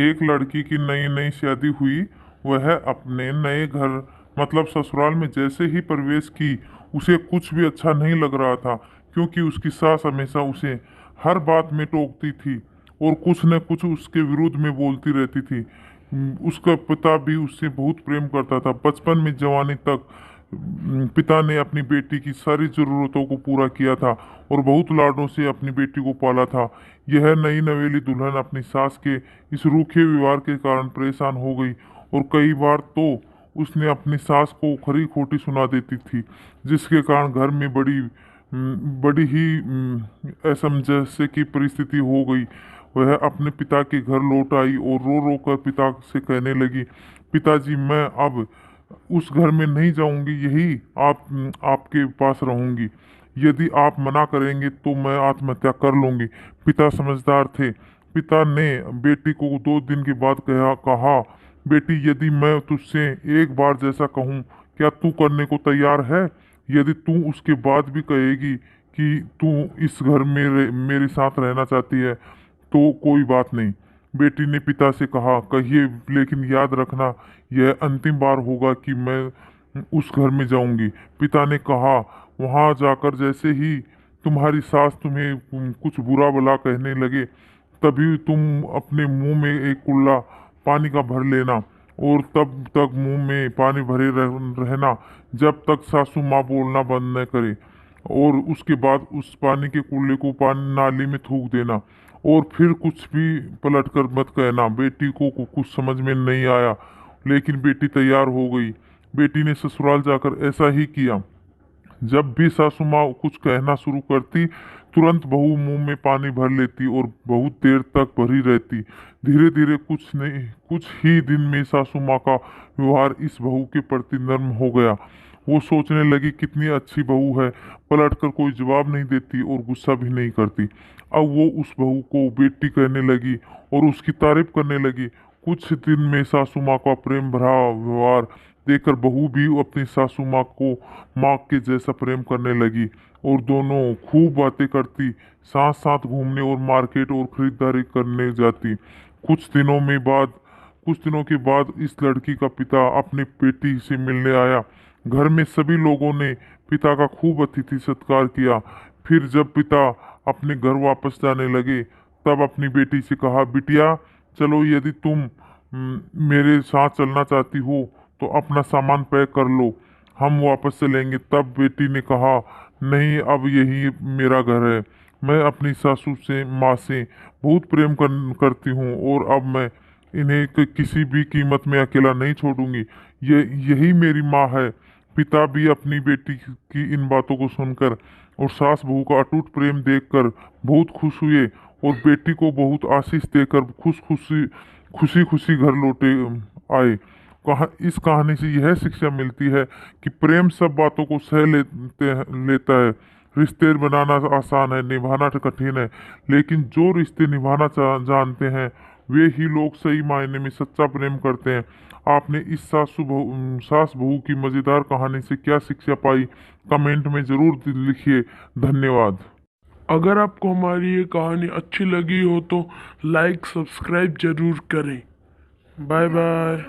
एक लड़की की नई नई शादी हुई। वह अपने नए घर मतलब ससुराल में जैसे ही प्रवेश की, उसे कुछ भी अच्छा नहीं लग रहा था, क्योंकि उसकी सास हमेशा उसे हर बात में टोकती थी और कुछ न कुछ उसके विरुद्ध में बोलती रहती थी। उसका पिता भी उससे बहुत प्रेम करता था। बचपन में जवानी तक पिता ने अपनी बेटी की सारी ज़रूरतों को पूरा किया था और बहुत लाडों से अपनी बेटी को पाला था। यह नई नवेली दुल्हन अपनी सास के इस रूखे व्यवहार के कारण परेशान हो गई और कई बार तो उसने अपनी सास को खरी खोटी सुना देती थी, जिसके कारण घर में बड़ी ही असमंजस की परिस्थिति हो गई। वह अपने पिता के घर लौट आई और रो रो कर पिता से कहने लगी, पिताजी, मैं अब उस घर में नहीं जाऊंगी, यही आपके पास रहूंगी। यदि आप मना करेंगे तो मैं आत्महत्या कर लूंगी। पिता समझदार थे। पिता ने बेटी को 2 दिन के बाद कहा, बेटी, यदि मैं तुझसे एक बार जैसा कहूँ, क्या तू करने को तैयार है? यदि तू उसके बाद भी कहेगी कि तू इस घर में मेरे साथ रहना चाहती है, तो कोई बात नहीं। बेटी ने पिता से कहा, कहिए, लेकिन याद रखना, यह अंतिम बार होगा कि मैं उस घर में जाऊंगी। पिता ने कहा, वहां जाकर जैसे ही तुम्हारी सास तुम्हें कुछ बुरा भला कहने लगे, तभी तुम अपने मुंह में एक कुल्ला पानी का भर लेना और तब तक मुंह में पानी भरे रहना जब तक सासू माँ बोलना बंद न करे। और उसके बाद उस पानी के कुल्ले को पानी नाली में थूक देना और फिर कुछ भी पलट कर मत कहना। बेटी को कुछ समझ में नहीं आया, लेकिन बेटी तैयार हो गई। बेटी ने ससुराल जाकर ऐसा ही किया। जब भी सासू माँ कुछ कहना शुरू करती, तुरंत बहू मुंह में पानी भर लेती और बहुत देर तक भरी रहती। धीरे धीरे कुछ ही दिन में सासू माँ का व्यवहार इस बहू के प्रति नर्म हो गया। वो सोचने लगी, कितनी अच्छी बहू है, पलट कर कोई जवाब नहीं देती और गुस्सा भी नहीं करती। अब वो उस बहू को बेटी कहने लगी और उसकी तारीफ करने लगी। कुछ दिन में सासू माँ का प्रेम भरा व्यवहार देखकर बहू भी अपनी सासू माँ को माँ के जैसा प्रेम करने लगी और दोनों खूब बातें करती, साथ साथ घूमने और मार्केट और खरीदारी करने जाती। कुछ दिनों के बाद इस लड़की का पिता अपनी बेटी से मिलने आया। घर में सभी लोगों ने पिता का खूब अतिथि सत्कार किया। फिर जब पिता अपने घर वापस जाने लगे, तब अपनी बेटी से कहा, बिटिया, चलो, यदि तुम मेरे साथ चलना चाहती हो तो अपना सामान पैक कर लो, हम वापस चलेंगे। तब बेटी ने कहा, नहीं, अब यही मेरा घर है। मैं अपनी सासू से माँ से बहुत प्रेम करती हूँ और अब मैं इन्हें किसी भी कीमत में अकेला नहीं छोड़ूंगी। यही मेरी माँ है। पिता भी अपनी बेटी की इन बातों को सुनकर और सास बहू का अटूट प्रेम देखकर बहुत खुश हुए और बेटी को बहुत आशीष देकर खुशी खुशी घर लौटे आए। इस कहानी से यह शिक्षा मिलती है कि प्रेम सब बातों को सह लेता है। रिश्ते बनाना आसान है, निभाना कठिन है, लेकिन जो रिश्ते निभाना जानते हैं, वे ही लोग सही मायने में सच्चा प्रेम करते हैं। आपने इस सास बहू की मज़ेदार कहानी से क्या शिक्षा पाई, कमेंट में ज़रूर लिखिए। धन्यवाद। अगर आपको हमारी ये कहानी अच्छी लगी हो तो लाइक सब्सक्राइब जरूर करें। Bye bye.